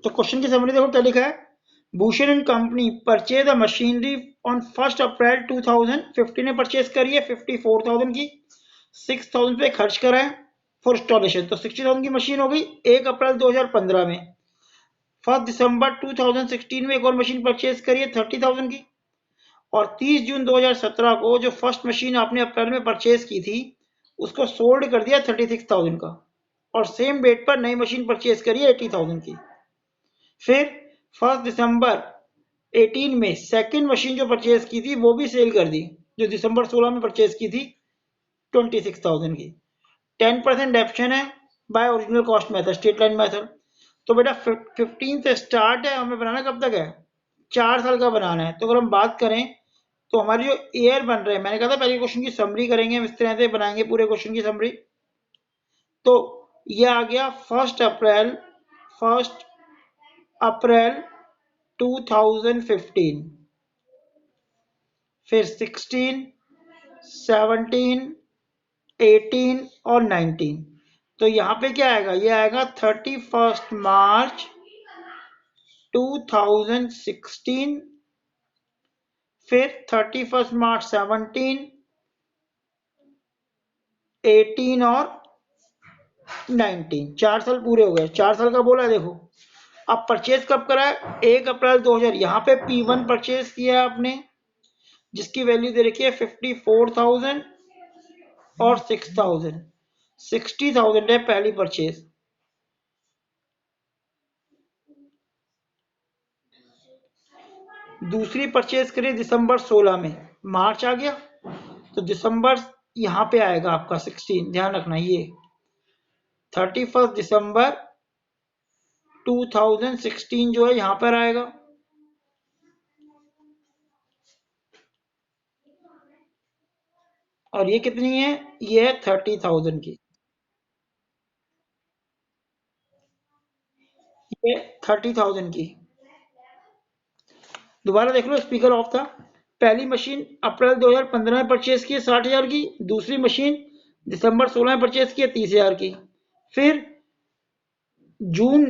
तो क्वेश्चन की समरी देखो क्या लिखा है। Bhushan and company purchase the machinery on 1 अप्रैल 2015 ने परचेज करी है 54,000 की, 6,000 पे खर्च करा है फॉर इंस्टॉलेशन, तो 60,000 की मशीन हो गई 1 अप्रैल 2015 में। 1 दिसंबर 2016 में एक और मशीन परचेज करी है 30,000 की, और 30 जून 2017 को जो फर्स्ट मशीन आपने अप्रैल में परचेज की थी उसको सोल्ड कर दिया 36,000 का, और सेम डेट पर नई मशीन परचेज करी है 80,000 की। फिर 1 दिसंबर 18 में सेकंड मशीन जो परचेज की थी वो भी सेल कर दी, जो दिसंबर 16 में परचेज की थी 26,000 की। 10% डेप्शन है by original cost method, straight line method. तो बेटा 15 से स्टार्ट है, हमें बनाना कब तक है, 4 साल का बनाना है। तो अगर हम बात करें तो हमारी जो ईयर बन रहे हैं, मैंने कहा था पहले क्वेश्चन की समरी करेंगे हम, इस तरह से बनाएंगे पूरे क्वेश्चन की समरी। तो ये आ गया 1 अप्रैल 2015, फिर 16, 17, 18 और 19। तो यहाँ पे क्या आएगा, ये आएगा 31 मार्च 2016, फिर 31 मार्च 17, 18 और 19। 4 साल पूरे हो गए, 4 साल का बोला है देखो। अब परचेज कब करा है, 1 अप्रैल 2000। यहाँ पे P1 परचेज किया है आपने, जिसकी वैल्यू दे रखी है 54,000 और 6,000, 60,000 है पहली परचेज। दूसरी परचेज करी दिसंबर 16 में, मार्च आ गया तो दिसंबर यहाँ पे आएगा आपका 16, ध्यान रखना ये 31 दिसंबर 2016 जो है यहाँ पर आएगा। और ये कितनी है, ये है 30,000 की, ये 30,000 की। दोबारा देख लो, स्पीकर ऑफ था। पहली मशीन अप्रैल 2015 में परचेज की 60,000 की, दूसरी मशीन दिसंबर 16 में परचेज की 30,000 की। फिर जून,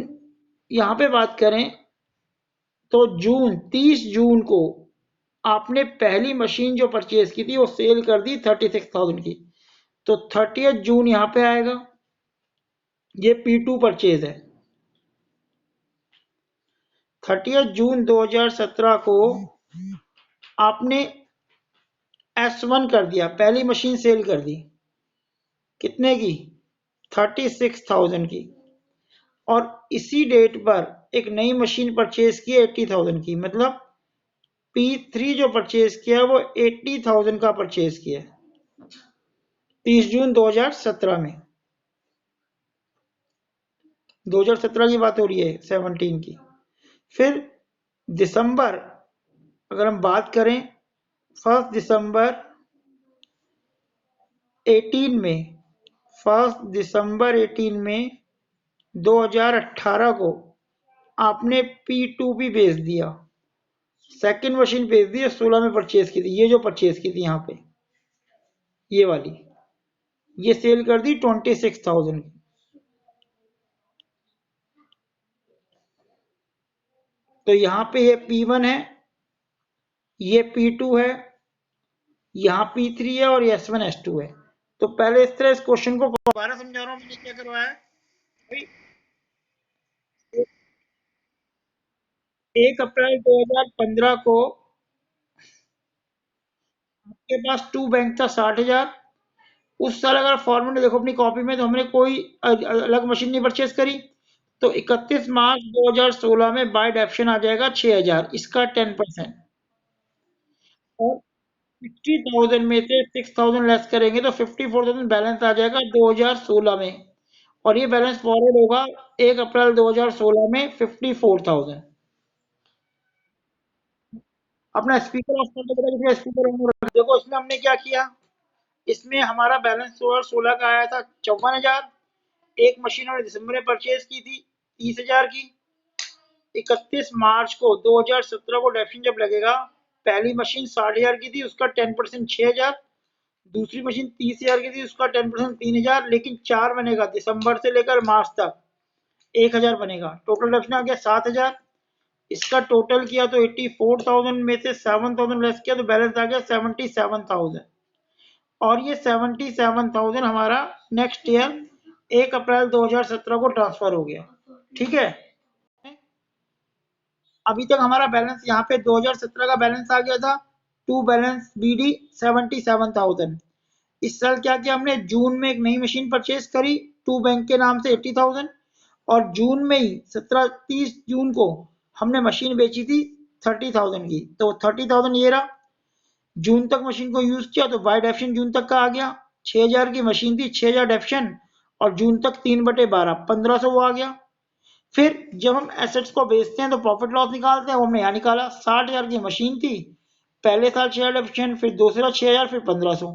यहाँ पे बात करें तो जून 30 जून को आपने पहली मशीन जो परचेज की थी वो सेल कर दी 36,000 की, तो 30 जून यहाँ पे आएगा, ये P2 परचेज है। 30 जून 2017 को आपने S1 कर दिया, पहली मशीन सेल कर दी, कितने की, 36,000 की। और इसी डेट पर एक नई मशीन परचेज की 80,000 की, मतलब P3 जो परचेज किया वो 80,000 का परचेज किया 30 जून 2017 में। 2017 की बात हो रही है, 17 की। फिर दिसंबर, अगर हम बात करें 1 दिसंबर 18 में, 1 दिसंबर 18 में 2018 को आपने P2 भी भेज दिया, सेकंड मशीन भेज दी, 16 में परचेज की थी, ये जो परचेज की थी यहाँ पे ये वाली, ये सेल कर दी 26,000 की। तो यहाँ पे ये P1 है, ये P2 है, यहाँ P3 है, और ये S1 S2 है। तो पहले इस तरह इस क्वेश्चन को दोबारा समझा रहा हूँ, मैंने क्या करवाया भाई। 1 अप्रैल 2015 को आपके पास टू बैंक था 60,000। उस साल अगर फॉर्मूले देखो अपनी कॉपी में, तो हमने कोई अलग मशीन नहीं परचेज करी, तो 31 मार्च 2016 में बाय डेप्शन आ जाएगा 6,000, इसका 10%। और 60,000 में से 6,000 लेस करेंगे तो 54,000 बैलेंस आ जाएगा 2016 में, और ये बैलेंस फॉरवर्ड होगा 1 अप्रैल 2016 में 54,000। अपना स्पीकर ऑफ कर दो बेटा, स्पीकर ऑन रख। देखो इसमें हमने क्या किया, इसमें हमारा बैलेंस 2016 का आया था 54,000, एक मशीन हमने दिसंबर में परचेज की थी 30,000 की। 31 मार्च को 2017 को डेप्शन जब लगेगा, पहली मशीन 60,000 की थी, उसका 10% 6,000, दूसरी मशीन 30,000 की थी, उसका 10% 3,000। लेकिन 4 महीने का, दिसंबर से लेकर मार्च तक 1000 बनेगा। टोटल डेप्शन आ गया 7000। इसका टोटल किया तो 84,000 में से 7,000 लेस किया तो बैलेंस आ गया 77,000। और ये 77,000 हमारा नेक्स्ट ईयर 1 अप्रैल 2017 को ट्रांसफर हो गया। ठीक है, अभी तक हमारा बैलेंस यहाँ पे 2017 का बैलेंस आ गया था टू बैलेंस BD 77,000। इस साल क्या किया हमने, जून में एक नई मशीन परचेज करी टू बैंक के नाम से 80,000, और जून में ही 30 जून को हमने मशीन बेची थी 30,000 की। तो 30,000 ये रहा। जून तक मशीन को यूज किया तो बाय डेफिशन जून तक का आ गया। 6,000 की मशीन थी, 6,000 डेफिशन, और जून तक 3/12 1500 वो आ गया। फिर जब हम एसेट्स को बेचते हैं तो प्रॉफिट लॉस निकालते हैं, वो हमने यहाँ निकाला। 60,000 की मशीन थी, पहले साल 6,000 डेफिशन, फिर दूसरा 6,000, फिर 1500,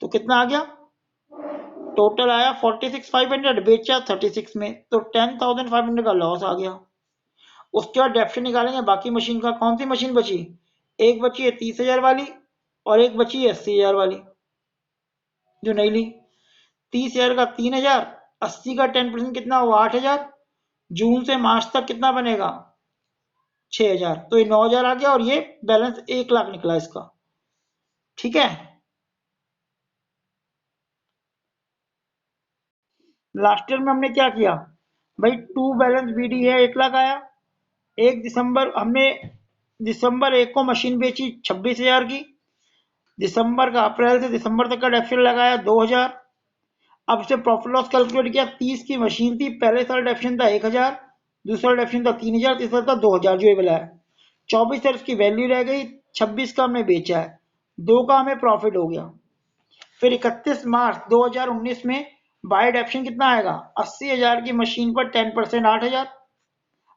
तो कितना आ गया, टोटल आया 46,500, बेचा 36 में, तो 10,500 का लॉस आ गया। उसके बाद डेप्शन निकालेंगे बाकी मशीन का। कौन सी मशीन बची, एक बची है 30,000 वाली और एक बची है 80,000 वाली जो नहीं ली। 30,000 का 3,000, 80 का 10% कितना हुआ 8,000। जून से मार्च तक कितना बनेगा 6,000, तो ये 9,000 आ गया और ये बैलेंस 1 लाख निकला इसका। ठीक है, लास्ट ईयर में हमने क्या किया भाई, टू बैलेंस BD है 1 लाख आया। 1 दिसंबर हमने दिसंबर 1 को मशीन बेची 26,000 की। दिसंबर का अप्रैल से दिसंबर तक का डेफिसिट लगाया 2,000। अब से प्रॉफिट लॉस कैलकुलेट किया। 30 की मशीन थी, पहले साल डेफिशिएंट था 1,000, दूसरा डेफिशिएंट था 3,000, तीसरा था 2,000 जो ये वाला है। 24 की वैल्यू रह गई, 26 का हमने बेचा है, 2 का हमें प्रॉफिट हो गया। फिर 31 मार्च 2019 में बाय डेप्शन कितना आएगा, 80,000 की मशीन पर 10% 8,000।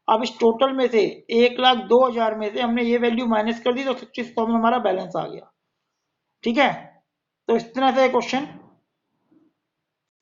अब इस टोटल में से 1,02,000 में से हमने ये वैल्यू माइनस कर दी तो 66,000 हमारा बैलेंस आ गया। ठीक है, तो इस तरह से क्वेश्चन